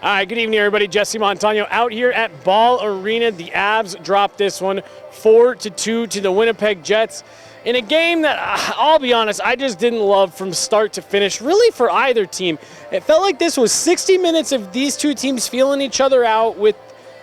All right, good evening, everybody. Jesse Montano out here at Ball Arena. The Avs dropped this one 4-2 to the Winnipeg Jets in a game that, I'll be honest, I just didn't love from start to finish, really for either team. It felt like this was 60 minutes of these two teams feeling each other out with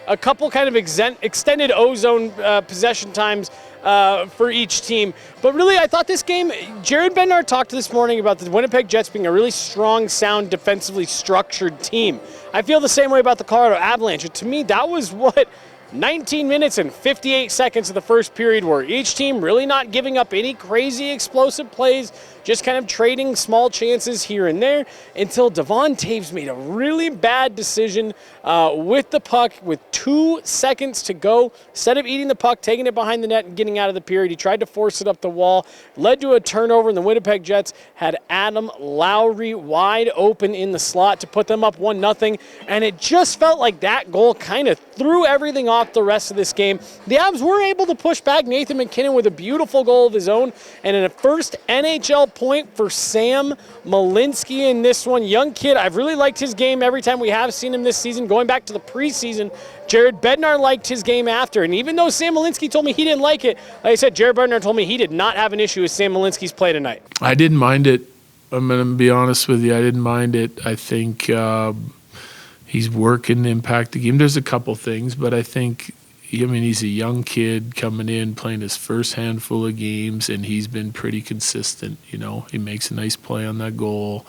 a couple kind of extended ozone possession times for each team. But really, I thought this game, Jared Bednar talked this morning about the Winnipeg Jets being a really strong, sound, defensively structured team. I feel the same way about the Colorado Avalanche. To me, that was what 19 minutes and 58 seconds of the first period were. Each team really not giving up any crazy explosive plays, just kind of trading small chances here and there until Devon Toews made a really bad decision with the puck with 2 seconds to go. Instead of eating the puck, taking it behind the net and getting out of the period, he tried to force it up the wall, led to a turnover, and the Winnipeg Jets had Adam Lowry wide open in the slot to put them up 1-0, and it just felt like that goal kind of threw everything off the rest of this game. The Avs were able to push back Nathan MacKinnon with a beautiful goal of his own, and in a first NHL point for Sam Malinski in this one. Young kid, I've really liked his game every time we have seen him this season. Going back to the preseason, Jared Bednar liked his game after, and even though Sam Malinski told me he didn't like it, like I said, Jared Bednar told me he did not have an issue with Sam Malinski's play tonight. I didn't mind it. I'm going to be honest with you. I didn't mind it. I think he's working to impact the game. There's a couple things, but I think, he's a young kid coming in, playing his first handful of games, and he's been pretty consistent. He makes a nice play on that goal.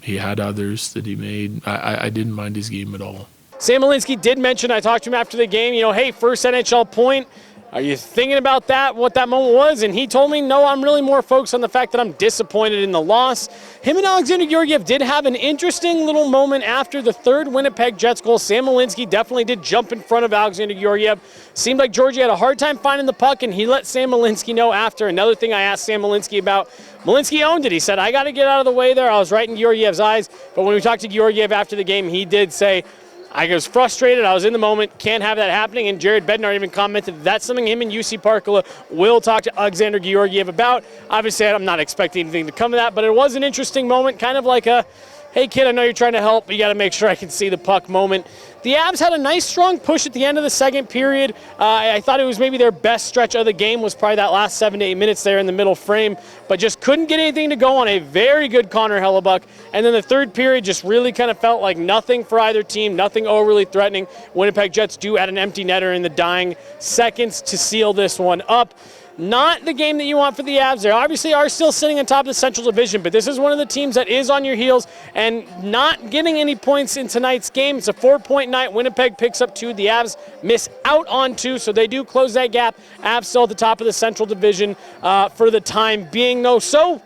He had others that he made. I didn't mind his game at all. Sam Malinski did mention, I talked to him after the game, hey, first NHL point. Are you thinking about that, what that moment was? And he told me, no, I'm really more focused on the fact that I'm disappointed in the loss. Him and Alexander Georgiev did have an interesting little moment after the third Winnipeg Jets goal. Sam Malinski definitely did jump in front of Alexander Georgiev. Seemed like Georgie had a hard time finding the puck, and he let Sam Malinski know after. Another thing I asked Sam Malinski about, Malinski owned it. He said, I got to get out of the way there. I was right in Georgiev's eyes. But when we talked to Georgiev after the game, he did say, I was frustrated. I was in the moment. Can't have that happening. And Jared Bednar even commented that's something him and UC Parkala will talk to Alexander Georgiev about. Obviously, I'm not expecting anything to come of that, but it was an interesting moment, kind of like a, hey, kid, I know you're trying to help, but you got to make sure I can see the puck moment. The Avs had a nice, strong push at the end of the second period. I thought it was maybe their best stretch of the game was probably that last 7 to 8 minutes there in the middle frame, but just couldn't get anything to go on a very good Connor Hellebuck. And then the third period just really kind of felt like nothing for either team, nothing overly threatening. Winnipeg Jets do add an empty netter in the dying seconds to seal this one up. Not the game that you want for the Avs. They obviously are still sitting on top of the Central Division, but this is one of the teams that is on your heels and not getting any points in tonight's game. It's a 4-point night. Winnipeg picks up 2. The Avs miss out on 2, so they do close that gap. Avs still at the top of the Central Division for the time being, though. So,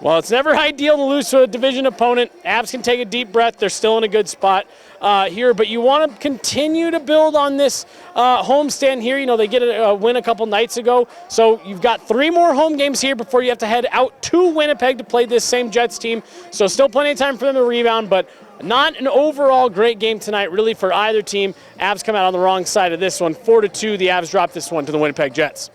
well, it's never ideal to lose to a division opponent. Avs can take a deep breath. They're still in a good spot here, but you want to continue to build on this homestand here. They get a win a couple nights ago, so you've got 3 more home games here before you have to head out to Winnipeg to play this same Jets team, so still plenty of time for them to rebound, but not an overall great game tonight really for either team. Avs come out on the wrong side of this one. 4-2, the Avs drop this one to the Winnipeg Jets.